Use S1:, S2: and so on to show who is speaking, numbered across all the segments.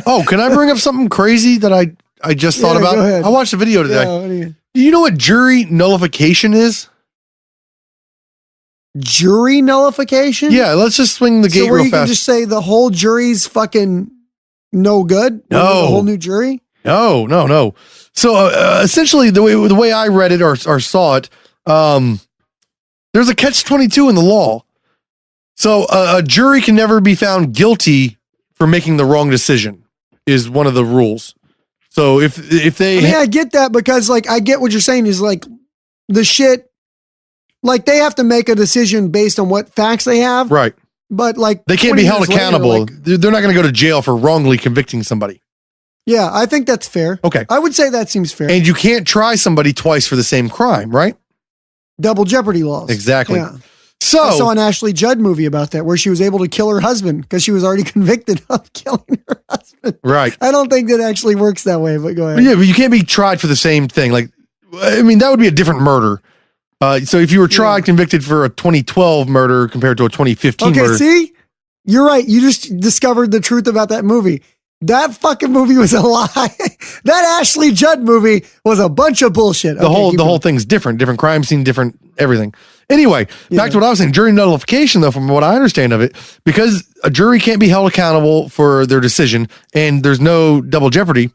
S1: Oh, can I bring up something crazy that I just thought about?
S2: Go ahead.
S1: I watched a video today. Do you know what jury nullification is?
S2: Jury nullification?
S1: Yeah, let's just swing the gate
S2: where
S1: real
S2: you
S1: fast.
S2: can just say the whole jury's fucking no good?
S1: No.
S2: The whole new jury?
S1: No. So essentially, the way I read it or saw it, there's a catch-22 in the law. So a jury can never be found guilty for making the wrong decision is one of the rules. So if they,
S2: I mean, I get that because like I get what you're saying is like the shit, like they have to make a decision based on what facts they have,
S1: right?
S2: But like
S1: they can't be held accountable.
S2: Later, like,
S1: they're not going to go to jail for wrongly convicting somebody.
S2: Yeah, I think that's fair.
S1: Okay,
S2: I would say that seems fair.
S1: And you can't try somebody twice for the same crime, right?
S2: Double jeopardy laws.
S1: Exactly.
S2: Yeah.
S1: So
S2: I saw an Ashley Judd movie about that where she was able to kill her husband because she was already convicted of killing her husband.
S1: Right.
S2: I don't think that actually works that way, but go ahead.
S1: Yeah, but you can't be tried for the same thing. Like, I mean, that would be a different murder. So if you were tried, convicted for a 2012 murder compared to a 2015 murder.
S2: Okay, see? You're right. You just discovered the truth about that movie. That fucking movie was a lie. That Ashley Judd movie was a bunch of bullshit.
S1: The whole thing's different crime scene, different everything. Anyway, back to what I was saying, jury nullification though, from what I understand of it, because a jury can't be held accountable for their decision and there's no double jeopardy.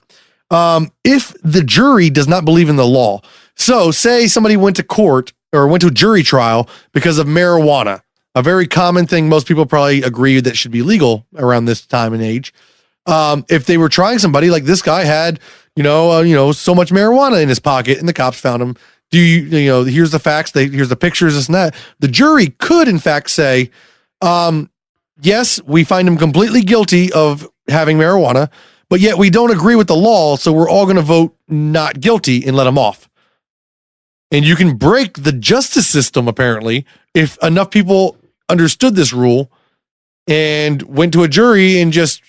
S1: If the jury does not believe in the law, so say somebody went to court or went to a jury trial because of marijuana, a very common thing. Most people probably agree that should be legal around this time and age. If they were trying somebody like this guy had, so much marijuana in his pocket and the cops found him. Here's the facts. Here's the pictures, this and that. The jury could in fact say, yes, we find him completely guilty of having marijuana, but yet we don't agree with the law. So we're all going to vote not guilty and let him off. And you can break the justice system apparently if enough people understood this rule and went to a jury and just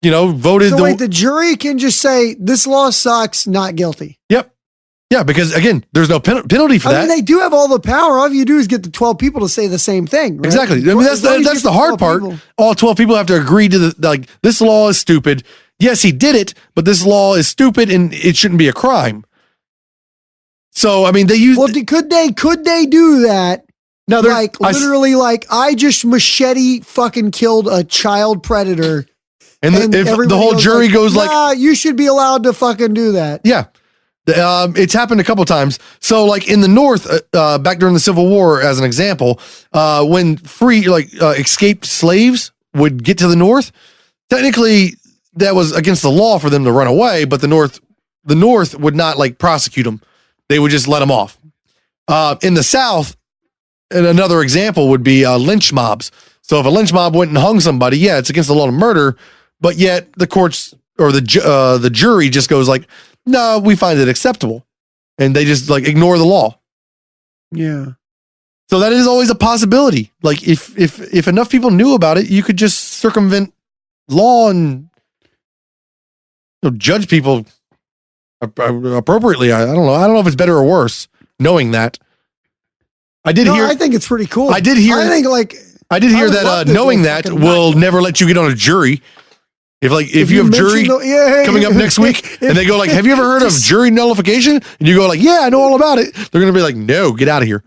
S1: voted.
S2: So wait, the jury can just say this law sucks, not guilty.
S1: Yep. Yeah, because again, there's no penalty for that.
S2: I mean, they do have all the power. All you do is get the 12 people to say the same thing. Right?
S1: Exactly. I mean, that's the hard part. People. All 12 people have to agree to this law is stupid. Yes, he did it, but this law is stupid and it shouldn't be a crime. So, I mean, they use.
S2: Well, could they do that?
S1: No,
S2: literally, I just machete fucking killed a child predator.
S1: And if the whole jury goes
S2: you should be allowed to fucking do that.
S1: Yeah. It's happened a couple times. So like in the North, back during the Civil War, as an example, when escaped slaves would get to the North, technically that was against the law for them to run away, but the North would not prosecute them. They would just let them off. In the South, and another example would be lynch mobs. So if a lynch mob went and hung somebody, yeah, it's against the law to murder, but yet the courts or the jury just goes no, we find it acceptable. And they just ignore the law.
S2: Yeah.
S1: So that is always a possibility. If enough people knew about it, you could just circumvent law and judge people appropriately. I don't know. I don't know if it's better or worse knowing that. I think it's pretty cool. I did hear that knowing that will never let you get on a jury. If you have jury coming up next week and they go have you ever heard of jury nullification? And you go yeah, I know all about it. They're going to be no, get out of here.